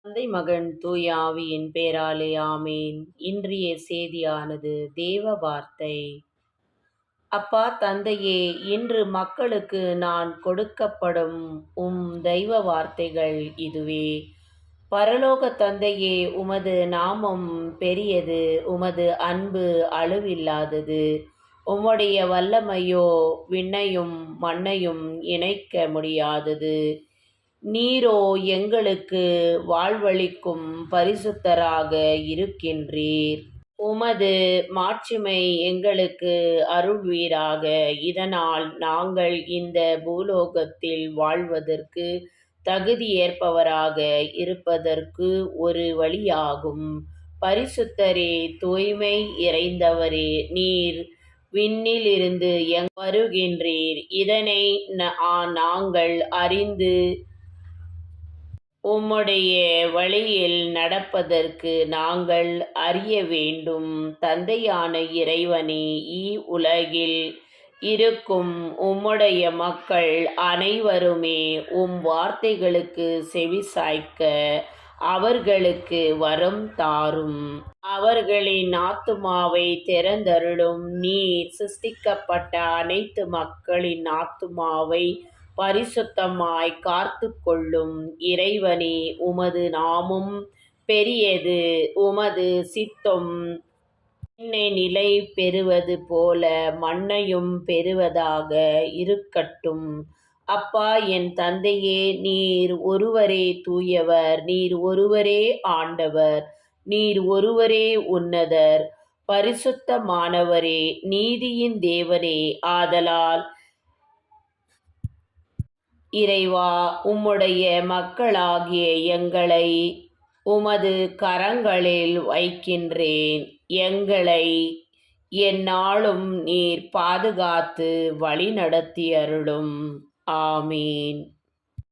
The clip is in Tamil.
தந்தை மகன் தூய ஆவியின் பேராலே ஆமேன். இன்றைய செய்தியானது தேவ வார்த்தை. அப்பா தந்தையே, இன்று மக்களுக்கு நான் கொடுக்கப்படும் தெய்வ வார்த்தைகள் இதுவே. பரலோக தந்தையே, உமது நாமம் பெரியது, உமது அன்பு அளவில்லாதது. உம்முடைய வல்லமையோ விண்ணையும் மண்ணையும் இணைக்க முடியாதது. நீரோ எங்களுக்கு வாழ்வளிக்கும் பரிசுத்தராக இருக்கின்றீர். உமது மாட்சிமை எங்களுக்கு அருள்வீராக. இதனால் நாங்கள் இந்த பூலோகத்தில் வாழ்வதற்கு தகுதியேற்பவராக இருப்பதற்கு ஒரு வழியாகும். பரிசுத்தரே, தூய்மை இறைந்தவரே, நீர் விண்ணிலிருந்து வருகின்றீர். இதனை நாங்கள் அறிந்து உம்முடைய வழியில் நடப்பதற்கு நாங்கள் அறிய வேண்டும். தந்தையான இறைவனே, உலகில் இருக்கும் உம்முடைய மக்கள் அனைவருமே உம் வார்த்தைகளுக்கு செவிசாய்க்க அவர்களுக்கு வரம் தாரும். அவர்களின் ஆத்துமாவை திறந்தருளும். நீர் சிருஷ்டிக்கப்பட்ட அனைத்து மக்களின் ஆத்துமாவை பரிசுத்தமாய் காத்து கொள்ளும். இறைவனே, உமது நாமம் பெரியது. உமது சித்தம் விண்ணை நிலை பெறுவது போல மண்ணையும் பெறுவதாக இருக்கட்டும். அப்பா என் தந்தையே, நீர் ஒருவரே தூயவர், நீர் ஒருவரே ஆண்டவர், நீர் ஒருவரே உன்னதர், பரிசுத்தமானவரே, நீதியின் தேவனே. ஆதலால் இறைவா, உம்முடைய மக்களாகிய எங்களை உமது கரங்களில் வைக்கின்றேன். எங்களை எந்நாளும் நீர் பாதுகாத்து வழிநடத்தி அருளும். ஆமீன்.